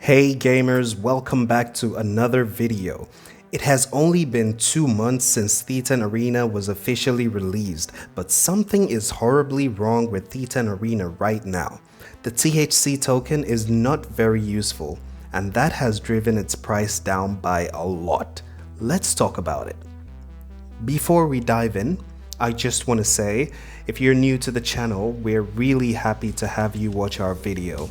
Hey gamers, welcome back to another video. It has only been 2 months since Thetan Arena was officially released, but something is horribly wrong with Thetan Arena right now. The THC token is not very useful, and that has driven its price down by a lot. Let's talk about it. Before we dive in, I just want to say, if you're new to the channel, we're really happy to have you watch our video.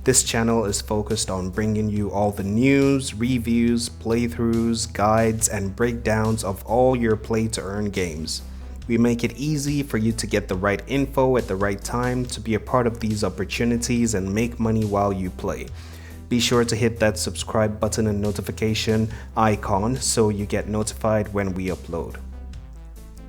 This channel is focused on bringing you all the news, reviews, playthroughs, guides, and breakdowns of all your play-to-earn games. We make it easy for you to get the right info at the right time to be a part of these opportunities and make money while you play. Be sure to hit that subscribe button and notification icon so you get notified when we upload.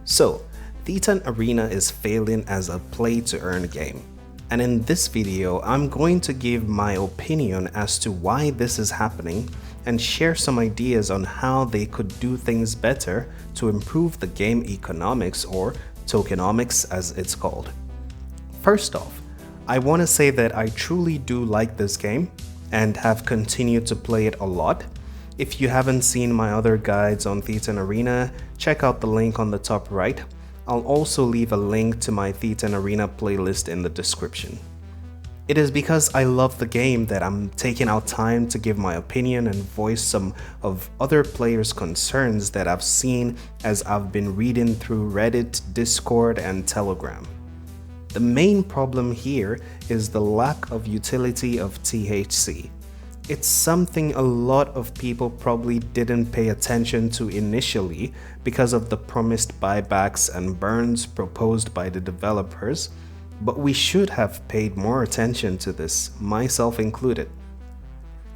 So, Thetan Arena is failing as a play-to-earn game. And in this video, I'm going to give my opinion as to why this is happening and share some ideas on how they could do things better to improve the game economics, or tokenomics as it's called. First off, I want to say that I truly do like this game and have continued to play it a lot. If you haven't seen my other guides on Thetan Arena, check out the link on the top right. I'll also leave a link to my Thetan Arena playlist in the description. It is because I love the game that I'm taking out time to give my opinion and voice some of other players' concerns that I've seen as I've been reading through Reddit, Discord, and Telegram. The main problem here is the lack of utility of THC. It's something a lot of people probably didn't pay attention to initially because of the promised buybacks and burns proposed by the developers, but we should have paid more attention to this, myself included.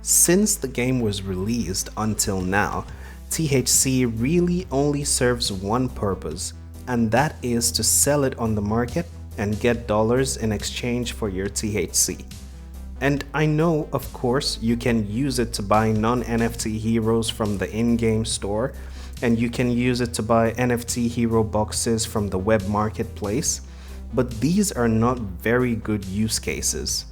Since the game was released until now, THC really only serves one purpose, and that is to sell it on the market and get dollars in exchange for your THC. And I know, of course, you can use it to buy non-NFT heroes from the in-game store, and you can use it to buy NFT hero boxes from the web marketplace, but these are not very good use cases.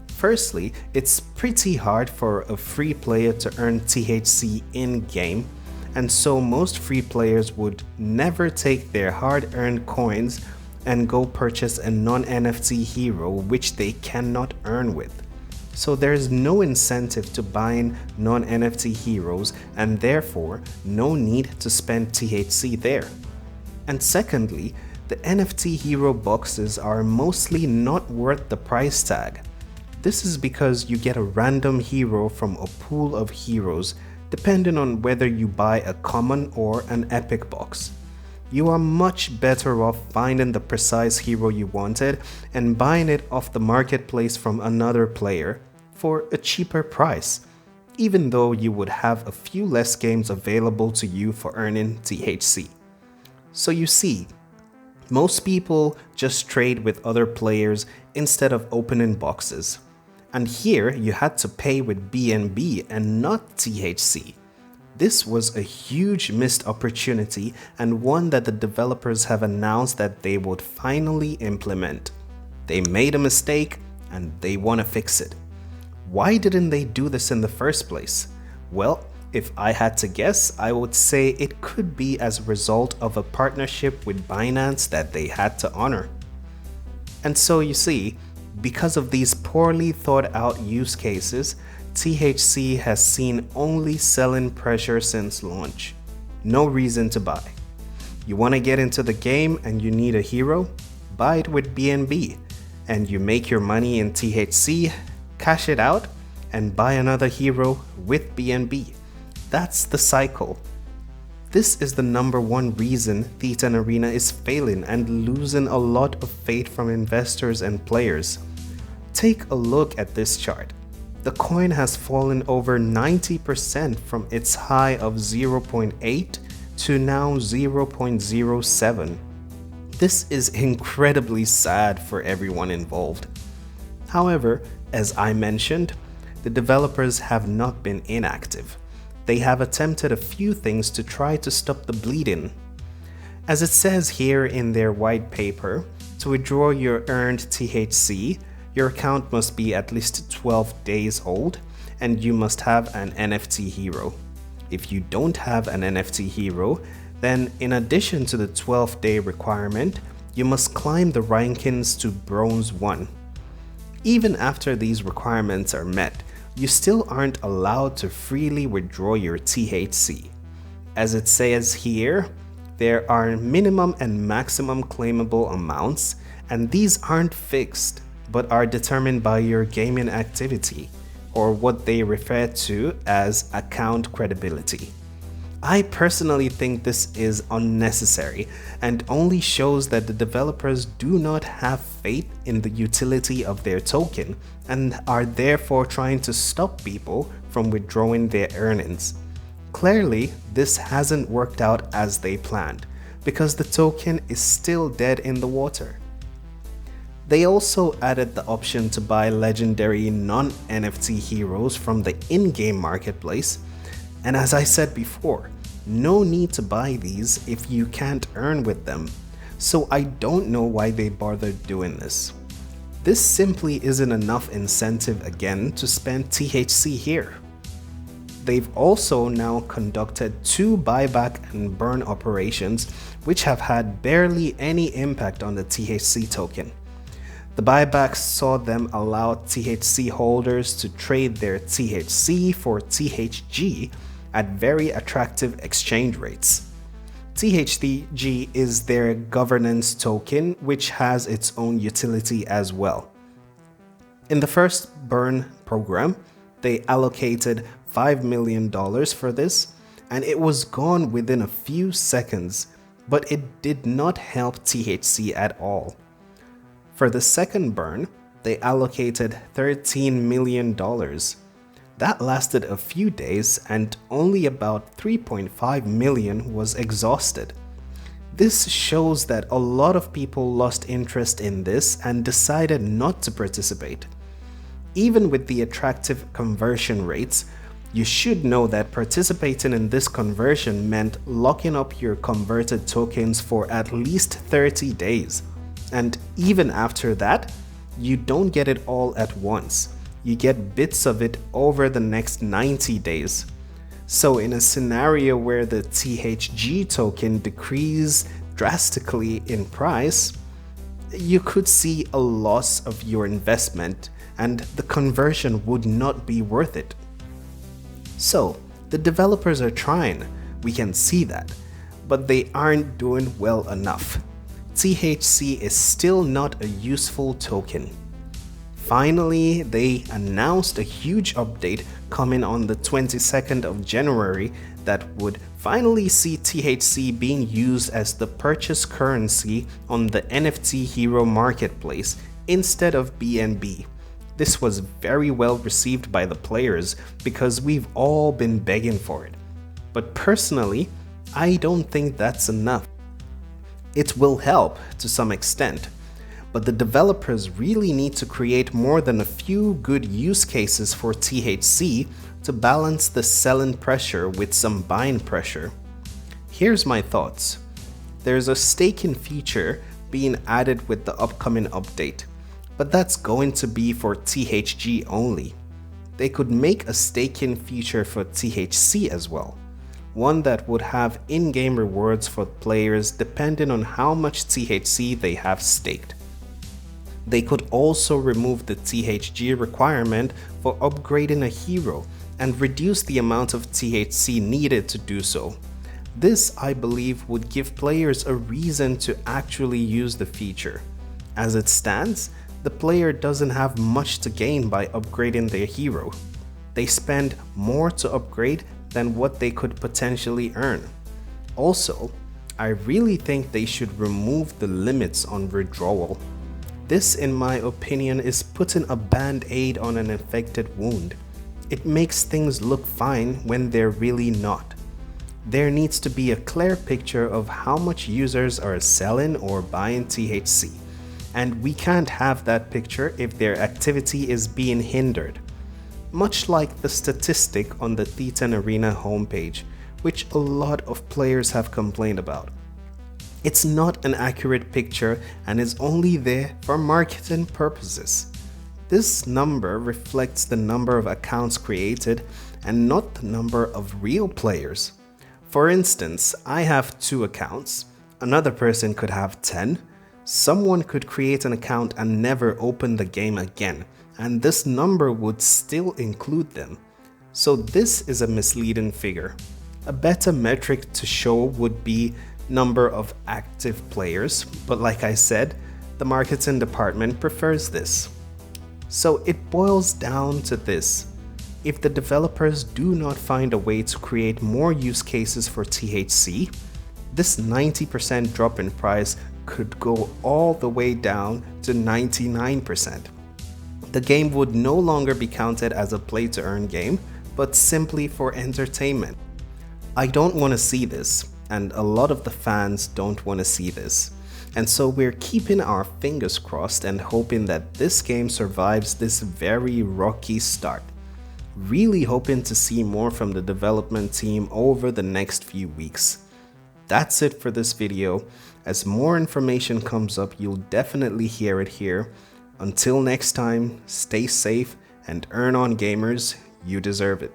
Firstly, it's pretty hard for a free player to earn THC in-game, and so most free players would never take their hard-earned coins and go purchase a non-NFT hero which they cannot earn with. So there's no incentive to buying non-NFT heroes, and therefore no need to spend THC there. And secondly, the NFT hero boxes are mostly not worth the price tag. This is because you get a random hero from a pool of heroes depending on whether you buy a common or an epic box. You are much better off finding the precise hero you wanted and buying it off the marketplace from another player for a cheaper price, even though you would have a few less games available to you for earning THC. So you see, most people just trade with other players instead of opening boxes. And here you had to pay with BNB and not THC. This was a huge missed opportunity, and one that the developers have announced that they would finally implement. They made a mistake and they want to fix it. Why didn't they do this in the first place? Well, if I had to guess, I would say it could be as a result of a partnership with Binance that they had to honor. And so you see, because of these poorly thought out use cases, THC has seen only selling pressure since launch. No reason to buy. You want to get into the game and you need a hero? Buy it with BNB, and you make your money in THC, cash it out, and buy another hero with BNB. That's the cycle. This is the #1 reason Thetan Arena is failing and losing a lot of faith from investors and players. Take a look at this chart. The coin has fallen over 90% from its high of 0.8 to now 0.07. This is incredibly sad for everyone involved. However, as I mentioned, the developers have not been inactive. They have attempted a few things to try to stop the bleeding. As it says here in their white paper, to withdraw your earned THC, your account must be at least 12 days old, and you must have an NFT hero. If you don't have an NFT hero, then in addition to the 12-day requirement, you must climb the rankings to Bronze 1. Even after these requirements are met, you still aren't allowed to freely withdraw your THC. As it says here, there are minimum and maximum claimable amounts, and these aren't fixed, but are determined by your gaming activity, or what they refer to as account credibility. I personally think this is unnecessary and only shows that the developers do not have faith in the utility of their token and are therefore trying to stop people from withdrawing their earnings. Clearly, this hasn't worked out as they planned, because the token is still dead in the water. They also added the option to buy legendary non-NFT heroes from the in-game marketplace, and as I said before, no need to buy these if you can't earn with them, so I don't know why they bothered doing this. This simply isn't enough incentive again to spend THC here. They've also now conducted 2 buyback and burn operations which have had barely any impact on the THC token. The buybacks saw them allow THC holders to trade their THC for THG at very attractive exchange rates. THG is their governance token, which has its own utility as well. In the first burn program, they allocated $5 million for this, and it was gone within a few seconds, but it did not help THC at all. For the second burn, they allocated $13 million. That lasted a few days and only about 3.5 million was exhausted. This shows that a lot of people lost interest in this and decided not to participate. Even with the attractive conversion rates, you should know that participating in this conversion meant locking up your converted tokens for at least 30 days. And even after that, you don't get it all at once. You get bits of it over the next 90 days. So in a scenario where the THG token decreases drastically in price, you could see a loss of your investment and the conversion would not be worth it. So the developers are trying, we can see that, but they aren't doing well enough. THC is still not a useful token. Finally, they announced a huge update coming on the 22nd of January that would finally see THC being used as the purchase currency on the NFT hero marketplace instead of BNB. This was very well received by the players because we've all been begging for it. But personally, I don't think that's enough. It will help to some extent, but the developers really need to create more than a few good use cases for THC to balance the selling pressure with some buying pressure. Here's my thoughts. There's a staking feature being added with the upcoming update, but that's going to be for THG only. They could make a staking feature for THC as well, one that would have in-game rewards for players depending on how much THC they have staked. They could also remove the THG requirement for upgrading a hero and reduce the amount of THC needed to do so. This, I believe, would give players a reason to actually use the feature. As it stands, the player doesn't have much to gain by upgrading their hero. They spend more to upgrade than what they could potentially earn. Also, I really think they should remove the limits on withdrawal. This, in my opinion, is putting a band-aid on an infected wound. It makes things look fine when they're really not. There needs to be a clear picture of how much users are selling or buying THC, and we can't have that picture if their activity is being hindered. Much like the statistic on the Thetan Arena homepage, which a lot of players have complained about. It's not an accurate picture and is only there for marketing purposes. This number reflects the number of accounts created and not the number of real players. For instance, I have 2 accounts, another person could have 10, someone could create an account and never open the game again, and this number would still include them. So this is a misleading figure. A better metric to show would be number of active players, but like I said, the marketing department prefers this. So it boils down to this. If the developers do not find a way to create more use cases for THC, this 90% drop in price could go all the way down to 99%. The game would no longer be counted as a play-to-earn game, but simply for entertainment. I don't want to see this, and a lot of the fans don't want to see this. And so we're keeping our fingers crossed and hoping that this game survives this very rocky start. Really hoping to see more from the development team over the next few weeks. That's it for this video. As more information comes up, you'll definitely hear it here. Until next time, stay safe and earn on gamers, you deserve it.